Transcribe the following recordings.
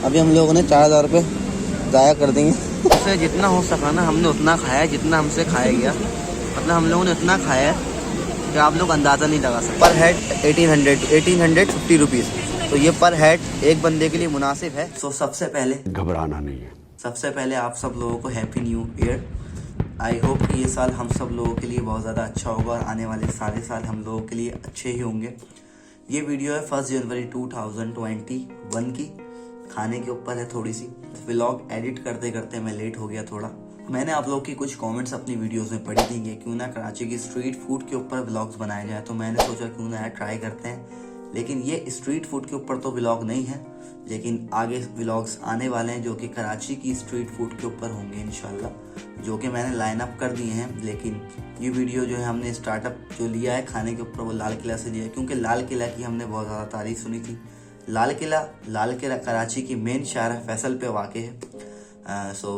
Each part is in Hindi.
अभी हम लोगों ने 4000 रुपये ज़ाया कर देंगे। उससे जितना हो सका ना हमने उतना खाया, जितना हमसे खाया गया। मतलब हम लोगों ने उतना खाया है कि आप लोग अंदाज़ा नहीं लगा सकते। पर हेड 1850 रुपीज़, तो ये पर हेड एक बंदे के लिए मुनासिब है। तो सबसे पहले घबराना नहीं है। सबसे पहले आप सब लोगों को happy new year. I hope कि ये साल हम सब लोगों के लिए बहुत ज़्यादा अच्छा होगा और आने वाले सारे साल हम लोगों के लिए अच्छे ही होंगे। ये वीडियो है 1 जनवरी 2021 की। खाने के ऊपर है थोड़ी सी। व्लॉग एडिट करते करते मैं लेट हो गया थोड़ा। मैंने आप लोग की कुछ कमेंट्स अपनी वीडियोस में पढ़ी थी कि क्यों ना कराची की स्ट्रीट फूड के ऊपर व्लॉग्स बनाए जाए, तो मैंने सोचा क्यों ना ट्राई करते हैं। लेकिन ये स्ट्रीट फूड के ऊपर तो व्लॉग नहीं है, लेकिन आगे व्लॉग्स आने वाले हैं जो कि कराची की स्ट्रीट फूड के ऊपर होंगे इंशाल्लाह, जो कि मैंने लाइन अप कर दिए हैं। लेकिन ये वीडियो जो है हमने स्टार्टअप जो लिया है खाने के ऊपर वो लाल किला से लिया है, क्योंकि लाल किला की हमने बहुत ज़्यादा तारीफ सुनी थी। लाल किला कराची की मेन शाहरा फैसल पे वाक़ है। सो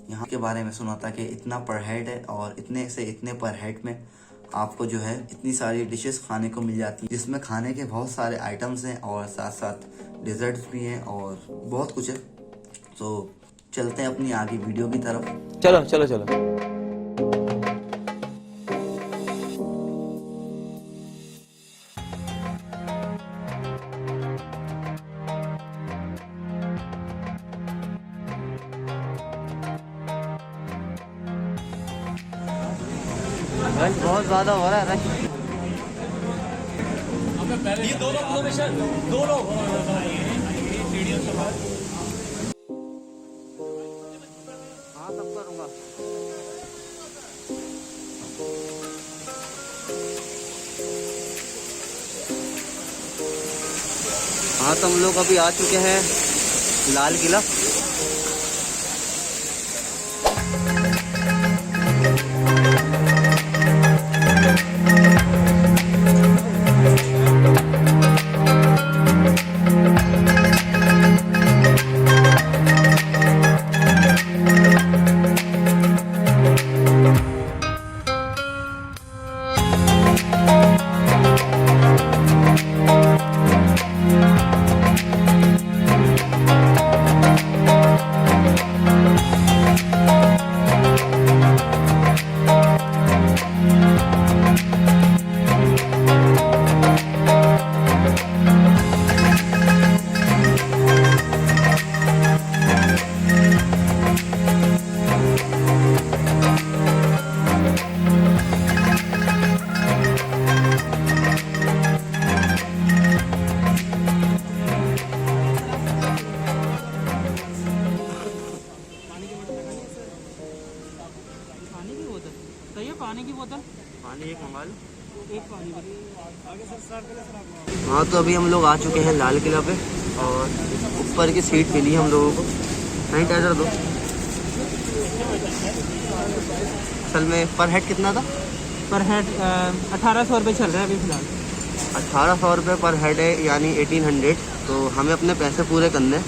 यहाँ के बारे में सुना था कि इतना पर हेड है और इतने से इतने पर हेड में आपको जो है इतनी सारी डिशेस खाने को मिल जाती हैं, जिसमें खाने के बहुत सारे आइटम्स हैं और साथ साथ डिज़र्ट्स भी हैं और बहुत कुछ है। तो चलते हैं अपनी आगे वीडियो की तरफ। चलो चलो चलो। रश बहुत ज़्यादा हो रहा है, रश। ये दो लोग हाँ सब करूँगा। हाँ तो हम लोग अभी आ चुके हैं लाल किला। पानी की बोतल पानी एक मंगा लो। एक पानी हाँ तो अभी हम लोग आ चुके हैं लाल किला पे और ऊपर की सीट मिली है हम लोगों को। सैनिटाइजर दो। असल में पर हेड कितना था? पर हेड 1800 रुपये चल रहा है अभी फिलहाल। 1800 रुपये पर हेड है, यानी 1800। तो हमें अपने पैसे पूरे करने हैं,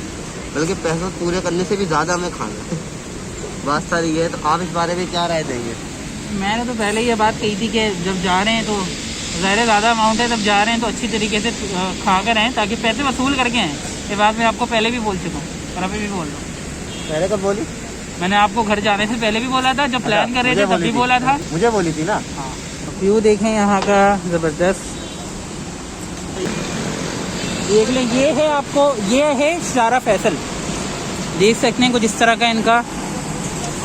बल्कि पैसे पूरे करने से भी ज़्यादा हमें खाना है। बात सारी ये है। तो आप इस बारे में क्या राय देंगे? मैंने तो पहले ये बात कही थी कि जब जा रहे हैं तो ज़्यादा ज़्यादा अमाउंट है, तब जा रहे हैं तो अच्छी तरीके से खा कर आएँ ताकि पैसे वसूल करके आएँ। ये बात मैं आपको पहले भी बोल चुका हूँ और अभी भी बोल रहा हूँ। पहले कब बोली? मैंने आपको घर जाने से पहले भी बोला था, जब प्लान कर रहे थे तब भी बोला था। मुझे बोली थी ना। हाँ व्यू देखें यहाँ का ज़बरदस्त। देख लें, ये है आपको, ये है शाहरा फैसल। देख सकते हैं कुछ इस तरह का इनका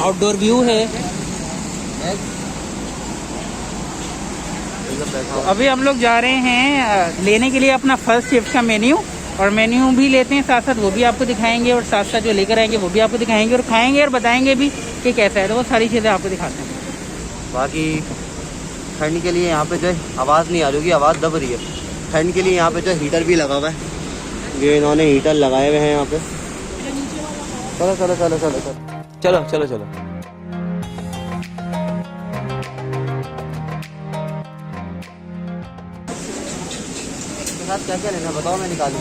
आउटडोर व्यू है। तो अभी हम लोग जा रहे हैं लेने के लिए अपना फर्स्ट शिफ्ट का मेन्यू, और मेन्यू भी लेते हैं साथ साथ वो भी आपको दिखाएंगे, और साथ साथ जो लेकर आएंगे वो भी आपको दिखाएंगे और खाएंगे और बताएंगे भी कि कैसा है। तो वो सारी चीज़ें आपको दिखाते हैं। बाकी ठंड के लिए यहाँ पे जो है आवाज़ नहीं आ रही होगी, आवाज़ दब रही है। ठंड के लिए यहाँ पे जो हीटर भी लगा हुआ है, ये इन्होंने हीटर लगाए हुए हैं यहाँ पे। चलो चलो चलो चलो चलो चलो चलो चलो। साथ क्या क्या लेना बताओ, मैं निकालूँ।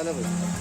चलो भाई।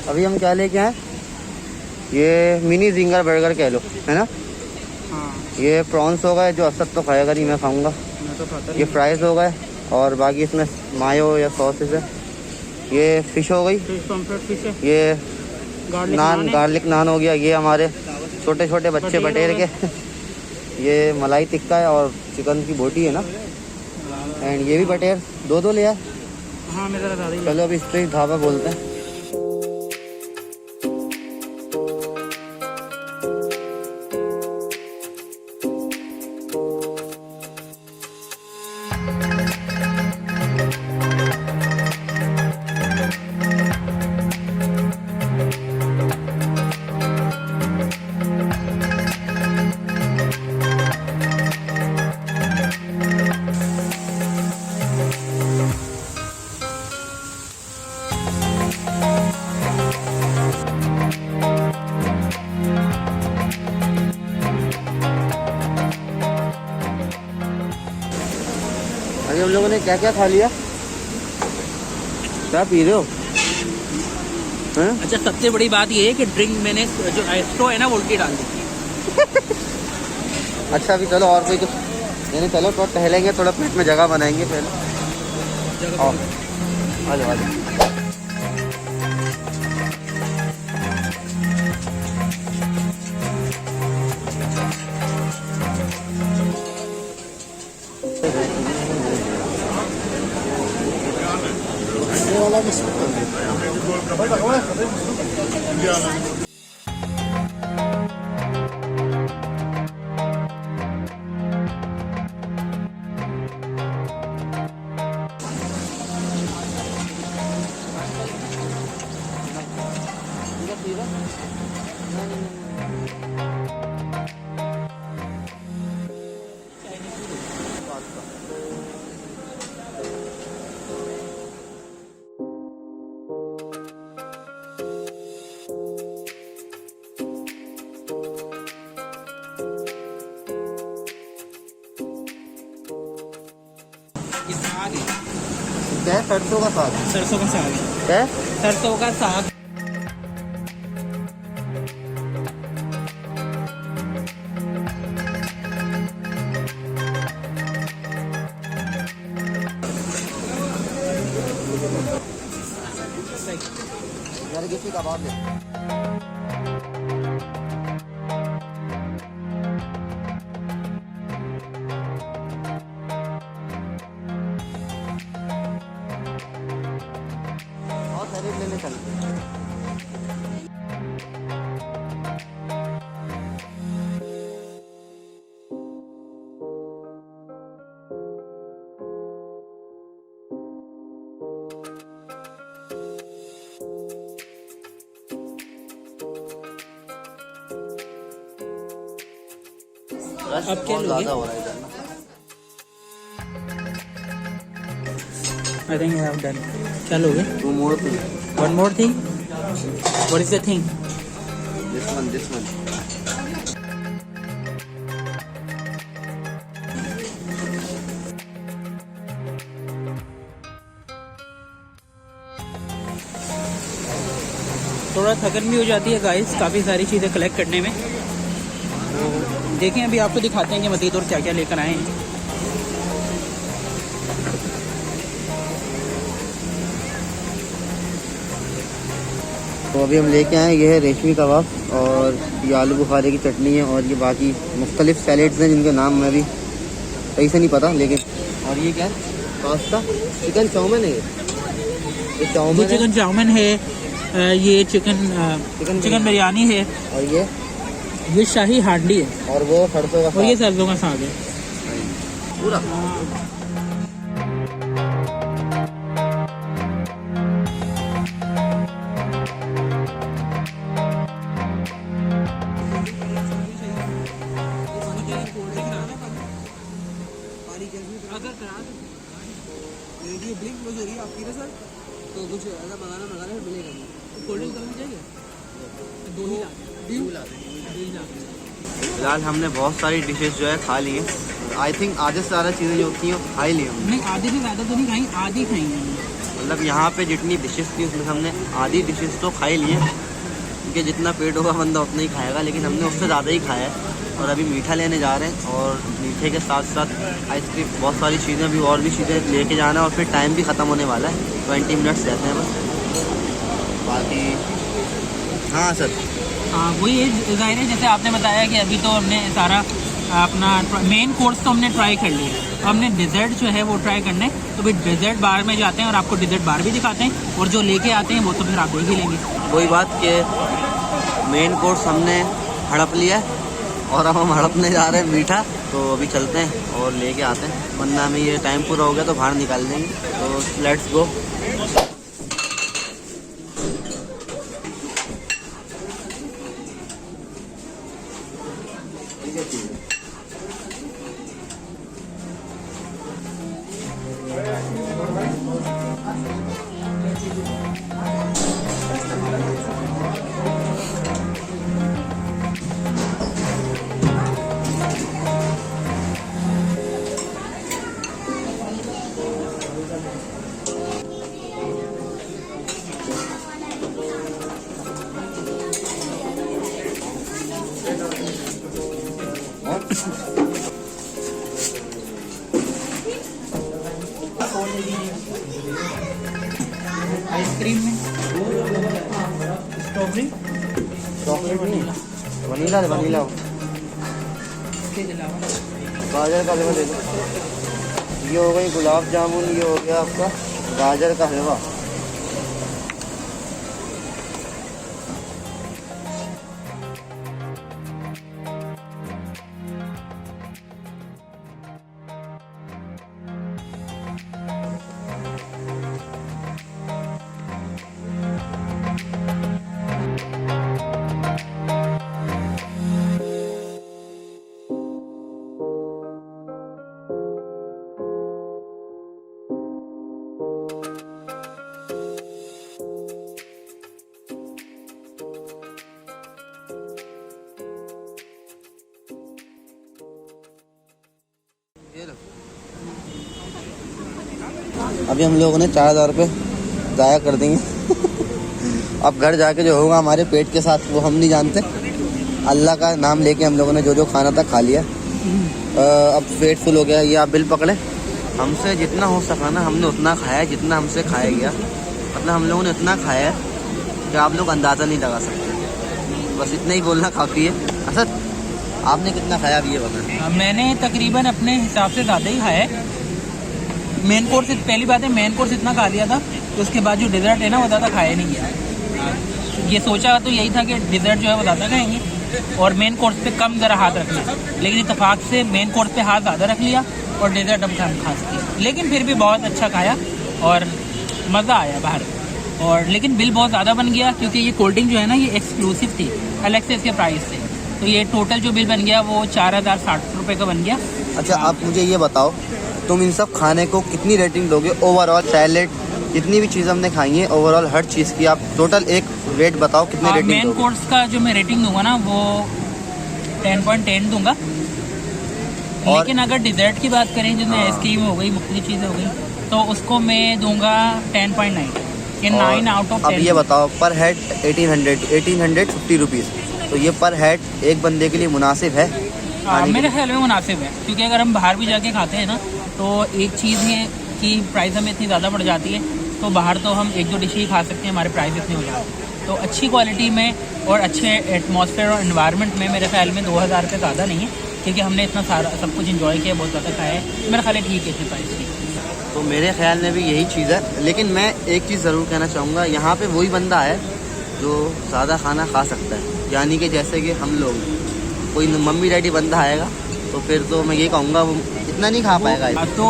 अभी हम क्या लेके आए, ये मिनी जिंगर बर्गर कह लो, है ना। हाँ, ये प्रॉन्स हो गए, जो असद तो खाएगा नहीं, मैं खाऊंगा। मैं तो खाता ये फ्राइज हो गए और बाकी इसमें मायो या सॉसेस है। ये फिश हो गई, फिश पॉम्फ्रेट फिश है, ये गार्लिक नान, गार्लिक नान हो गया। ये हमारे छोटे छोटे बच्चे बटेर के ये मलाई टिक्का है और चिकन की बोटी है ना। एंड ये भी बटेर, दो दो ले आए। हाँ, मैं ज़रा ज़्यादा ही। चलो अभी इस पे ढाबा बोलते हैं। अभी हम लोगों ने क्या क्या खा लिया, क्या पी रहे हो? हैं? अच्छा, सबसे बड़ी बात ये है कि ड्रिंक मैंने जो एस्ट्रो है ना, वो उल्टी डाल दी। अच्छा अभी चलो और कोई कुछ नहीं, चलो थोड़ा टहलेंगे, थोड़ा पेट में जगह बनाएंगे पहले। आओ आ जाओ आ जाओ। ये साग है, क्या है? सरसों का साग। सरसों का साग है, क्या है? सरसों का साग। नरगिसी कबाब है। और सैलेड लेने चल। अब क्या लोगे? ज़्यादा हो रहा है इधर ना। I think you have done. क्या लोगे? 2 more thing. One more thing. What is the thing? This one. थोड़ा थकन भी हो जाती है गाइस, काफ़ी सारी चीज़ें कलेक्ट करने में। तो देखें अभी आपको दिखाते हैं कि मज़ीद और क्या क्या लेकर आए हैं। तो अभी हम लेके आए, ये है रेशमी कबाब और ये आलू बुखारे की चटनी है और ये बाकी मुख्तलिफ सैलेड्स हैं जिनके नाम मैं भी सही से नहीं पता, लेकिन और ये क्या है? पास्ता, चिकन चाउमीन है ये चाउमीन, ये चिकन चाउमीन है, ये चिकन बिरयानी है, और ये शाही हांडी है, और वो सरसों का और ये सरसों का साग है पूरा। तो कुछ ऐसा मंगाना मिलेगा कोल्ड ड्रिंक करनी चाहिए। फिलहाल हमने बहुत सारी डिशेस जो है खा ली हैं। आई थिंक आधे से ज़्यादा चीज़ें जो होती हैं खा ही ली हमने। नहीं, आधी से ज़्यादा तो नहीं खाई, आधी खाएंगे। मतलब यहाँ पे जितनी डिशेस थी उसमें हमने आधी डिशेस तो खा ही ली है, क्योंकि जितना पेट होगा बंदा उतना ही खाएगा, लेकिन हमने उससे ज़्यादा ही खाया है। और अभी मीठा लेने जा रहे हैं और मीठे के साथ साथ आइसक्रीम, बहुत सारी चीज़ें भी और भी चीज़ें लेके जाना है और फिर टाइम भी ख़त्म होने वाला है, 20 मिनट्स रहते हैं बस। बाकी हाँ सर, हाँ वही है, ज़ाहिर है जैसे आपने बताया कि अभी तो हमने सारा अपना मेन कोर्स तो हमने ट्राई कर लिया, तो हमने डिज़र्ट जो है वो ट्राई करना है। तो फिर डिज़र्ट बार में जाते हैं और आपको डिज़र्ट बार भी दिखाते हैं, और जो लेके आते हैं वो तो फिर आप देख ही लेंगे। वही बात कि मेन कोर्स हमने हड़प लिया है और अब हम हड़पने जा रहे हैं मीठा, तो अभी चलते हैं और लेके आते हैं, वरना हमें ये टाइम पूरा हो गया तो बाहर निकाल देंगे। तो लेट्स गो। आइसक्रीम में स्ट्रॉबेरी, चॉकलेट नहीं, वनीला वनीला, इसके अलावा गाजर का हलवा दे दो। ये हो गई गुलाब जामुन, ये हो गया आपका गाजर का हलवा। अभी हम लोगों ने 4,000 रुपये ज़ाया कर देंगे। अब घर जाके जो होगा हमारे पेट के साथ वो हम नहीं जानते। अल्लाह का नाम लेके हम लोगों ने जो जो खाना था खा लिया। अब पेट फुल हो गया। ये आप बिल पकड़े। हमसे जितना हो सका ना हमने उतना खाया है, जितना हमसे खाया गया। मतलब हम लोगों ने इतना खाया है कि आप लोग अंदाज़ा नहीं लगा सकते। बस इतना ही बोलना काफ़ी है। असद, आपने कितना खाया अब ये बता। मैंने तकरीबन अपने हिसाब से ज़्यादा ही खाया है। मेन कोर्स, पहली बात है मेन कोर्स इतना खा लिया था तो उसके बाद जो डिज़र्ट है ना वो ज़्यादा खाया नहीं गया। ये सोचा तो यही था कि डिज़र्ट जो है वो ज़्यादा खाएंगे और मेन कोर्स पे कम ज़रा हाथ रख लिया, लेकिन इत्तेफाक से मेन कोर्स पे हाथ ज़्यादा रख लिया और डिज़र्ट हम कम खा सके। लेकिन फिर भी बहुत अच्छा खाया और मज़ा आया बाहर। और लेकिन बिल बहुत ज़्यादा बन गया क्योंकि ये कोल्ड ड्रिंक जो है ना ये एक्सक्लूसिव थी, अलग से इसके प्राइस थे। तो ये टोटल जो बिल बन गया वो 4060 रुपये का बन गया। अच्छा, आप मुझे ये बताओ, तुम इन सब खाने को कितनी रेटिंग दोगे ओवरऑल? सैलेड, जितनी भी चीज़ हमने खाई है ओवरऑल हर चीज़ की आप टोटल एक रेट बताओ, कितनी रेटिंग मेन दोगे? कोर्स का जो मैं रेटिंग दूंगा ना वो 10.10 दूंगा। लेकिन अगर डिज़र्ट की बात करें जिसमें आइसक्रीम हो गई, मुख्तलिफ चीज़ें हो गई, तो उसको मैं दूंगा 10.9 कि 9 आउट ऑफ 10। अब ये बताओ, पर हेड 1850 रुपीज़, तो ये पर हेड एक बंदे के लिए मुनासिब है? मेरे ख्याल में मुनासिब है, क्योंकि अगर हम बाहर भी जाके खाते हैं ना तो एक चीज़ ये कि प्राइस हमें इतनी ज़्यादा पड़ जाती है, तो बाहर तो हम 1-2 डिश ही खा सकते हैं, हमारे प्राइस इतने हो जाते हैं। तो अच्छी क्वालिटी में और अच्छे एटमॉस्फेयर और इन्वायरमेंट में मेरे ख्याल में 2000 रुपये ज़्यादा नहीं है, क्योंकि हमने इतना सारा सब कुछ इन्जॉय किया, बहुत ज़्यादा खाया है। मेरा ख्याल है ठीक है इतने प्राइस की। तो मेरे ख्याल में भी यही चीज़ है। लेकिन मैं एक चीज़ ज़रूर कहना चाहूँगा, यहाँ पे वही बंदा है जो ज़्यादा खाना खा सकता है, यानी कि जैसे कि हम लोग, कोई मम्मी डैडी बंदा आएगा तो फिर तो मैं ये कहूँगा वो इतना नहीं खा पाएगा। तो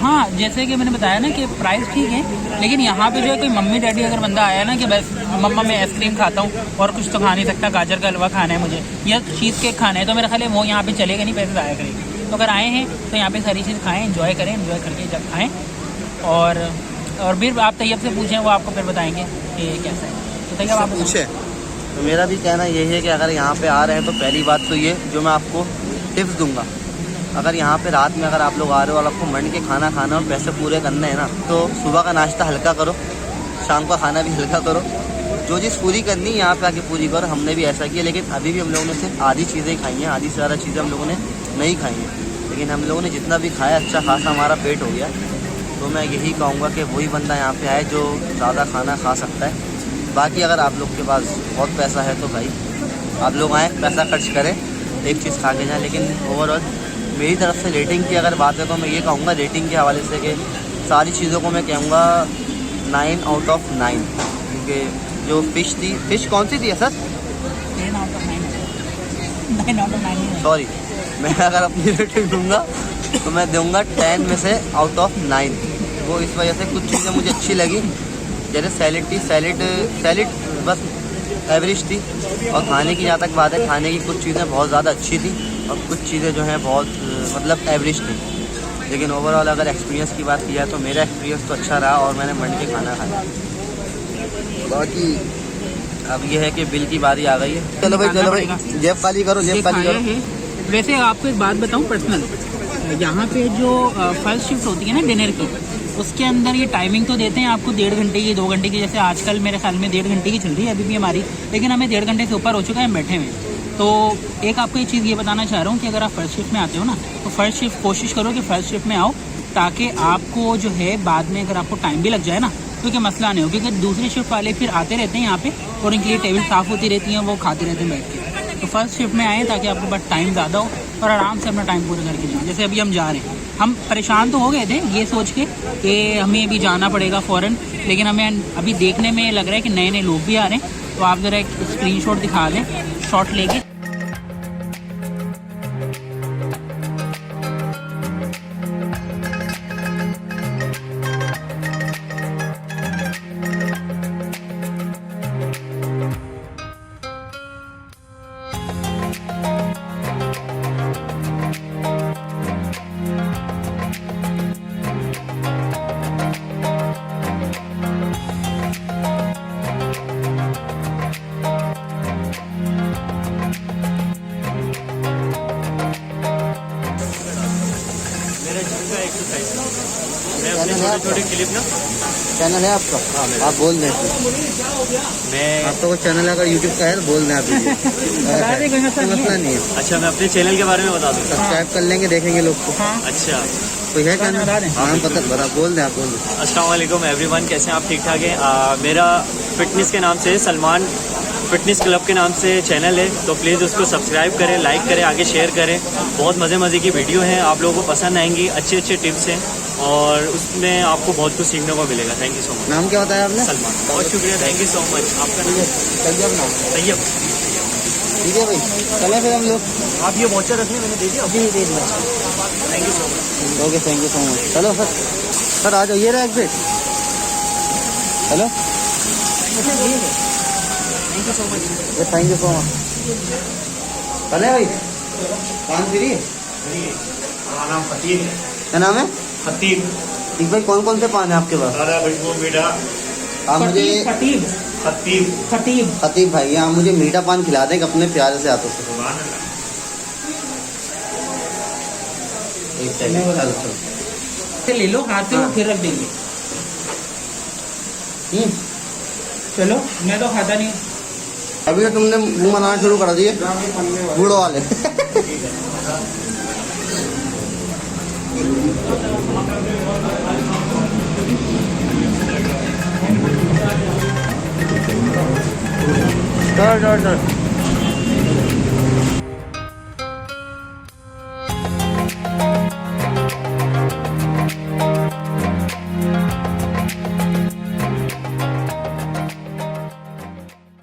हाँ, जैसे कि मैंने बताया ना कि प्राइस ठीक है, लेकिन यहाँ पे जो है कोई मम्मी डैडी अगर बंदा आया ना कि बस मम्मा मैं आइसक्रीम खाता हूँ और कुछ तो खा नहीं सकता, गाजर का हलवा खाना है मुझे या चीज़ केक खाना है, तो मेरा ख्याल है वो यहाँ पे चलेगा नहीं, पैसे ज़ाया करेगी। तो अगर आए हैं तो यहाँ पे सारी चीज़ खाएँ, इन्जॉय करें, इन्जॉय करके जब खाएँ। और फिर आप तैयब से पूछें, वो आपको फिर बताएंगे कि कैसा है। तो तैयब आप पूछे। तो मेरा भी कहना यही है कि अगर यहाँ पे आ रहे हैं तो पहली बात तो ये जो मैं आपको टिप्स दूंगा, अगर यहाँ पे रात में अगर आप लोग आ रहे हो और आपको मंड के खाना खाना और पैसे पूरे करने हैं ना, तो सुबह का नाश्ता हल्का करो, शाम का खाना भी हल्का करो, जो चीज़ पूरी करनी है यहाँ पे आके पूरी करो। हमने भी ऐसा किया, लेकिन अभी भी हम लोगों ने सिर्फ आधी चीज़ें खाई हैं, आधी से ज़्यादा चीज़ें हम लोगों ने नहीं खाई हैं, लेकिन हम लोगों ने जितना भी खाया अच्छा खासा हमारा पेट हो गया। तो मैं यही कहूँगा कि वही बंदा यहाँ पे आए जो ज़्यादा खाना खा सकता है। बाकी अगर आप लोग के पास बहुत पैसा है तो भाई आप लोग आएँ, पैसा खर्च करें, एक चीज़ खा के जाएँ। लेकिन ओवरऑल मेरी तरफ से रेटिंग की अगर बात है तो मैं ये कहूँगा रेटिंग के हवाले से कि सारी चीज़ों को मैं कहूँगा 9 आउट ऑफ 9, क्योंकि जो फ़िश थी, फ़िश कौन सी थी सर? 10 out of 9। सॉरी, मैं अगर अपनी रेटिंग दूँगा तो मैं दूँगा 10 में से आउट ऑफ 9। वो इस वजह से कुछ चीज़ें मुझे अच्छी लगी, जैसे सैलेड थी, सैलेड बस एवरेज थी, और खाने की जहाँ तक बात है, खाने की कुछ चीज़ें बहुत ज़्यादा अच्छी थी और कुछ चीज़ें जो हैं बहुत मतलब एवरेज थी। लेकिन ओवरऑल अगर एक्सपीरियंस की बात की जाए तो मेरा एक्सपीरियंस तो अच्छा रहा और मैंने मंड के खाना खाया। बाकी अब ये है कि बिल की बारी आ गई है। चलो भाई जेब खाली करो, जेब खाली करो। वैसे आपको एक बात बताऊं पर्सनल, यहाँ पे जो फर्स्ट शिफ्ट होती है ना डिनर की, उसके अंदर ये टाइमिंग तो देते हैं आपको 1.5 घंटे की, 2 घंटे की, जैसे आजकल मेरे ख्याल में 1.5 घंटे की चल रही है अभी भी हमारी, लेकिन हमें 1.5 घंटे से ऊपर हो चुका है, हम बैठे हुए। तो एक आपको ये चीज़ ये बताना चाह रहा हूँ कि अगर आप फर्स्ट शिफ्ट में आते हो ना, तो फर्स्ट शिफ्ट कोशिश करो कि फर्स्ट शिफ्ट में आओ, ताकि आपको जो है बाद में अगर आपको टाइम भी लग जाए ना तो क्या मसला नहीं हो, क्योंकि दूसरी शिफ्ट वाले फिर आते रहते हैं यहाँ पे और इनके लिए टेबल साफ़ होती रहती हैं, वो खाते रहते हैं बैठ के। तो फर्स्ट शिफ्ट में आएँ ताकि आपके पास टाइम ज़्यादा हो और आराम से अपना टाइम पूरा करके जाएँ। जैसे अभी हम जा रहे हैं, हम परेशान तो हो गए थे ये सोच के कि हमें अभी जाना पड़ेगा फ़ौरन, लेकिन हमें अभी देखने में लग रहा है कि नए नए लोग भी आ रहे हैं। तो आप ज़रा एक स्क्रीनशॉट दिखा दें शॉट लेके। छोटे क्लिप ना चैनल है आपका? आप बोल दें। मैं आपका कोई चैनल अगर यूट्यूब का है तो बोल दें आप। मसला नहीं है। अच्छा, मैं अपने चैनल के बारे में बता दूँ। सब्सक्राइब कर लेंगे, देखेंगे लोग को। अच्छा, कोई है चैनल? नाम पता बता, बोल दें आप, बोल दें। अस्सलाम वालेकुम एवरीवन, कैसे हैं आप? ठीक ठाक हैं? मेरा फिटनेस के नाम से सलमान फिटनेस क्लब के नाम से चैनल है, तो प्लीज़ उसको सब्सक्राइब करें, लाइक करें, आगे शेयर करें। बहुत मज़े की वीडियो हैं, आप लोगों को पसंद आएंगी, अच्छे अच्छे टिप्स हैं और उसमें आपको बहुत कुछ सीखने को मिलेगा। Thank you so much. नाम क्या बताया आपने? सलमान, बहुत शुक्रिया, थैंक यू सो मच। आपका नाम? तैयब नाम। तैयब। ठीक है भाई, चले फिर हम लोग। आप ये वॉचर रखने मैंने दे दिया? जी दे दिया। Thank you so much. Okay, thank you so much. चलो सर आ जाओ, ये रहा exit. Hello, thank you so much. Thank you so much. चले भाई, पान फ्री। हमारा नाम खतीब है। क्या नाम है? खतीब। ठीक भाई, कौन कौन से पान है आपके पास? दादा खुशबू मीठा। आप मुझे खतीब खतीब। खतीब खतीब भाई, आप मुझे मीठा पान खिला दें अपने प्यारे से हाथों से। एक सेकंड, चलो चलो। से ले लो हाथ से, वो फिर रख देंगे। चलो, मैं तो खाता नहीं। अभी तो तुमने मुंह बनाना शुरू कर दिए बूढ़ो वाले। चलो चलो चलो।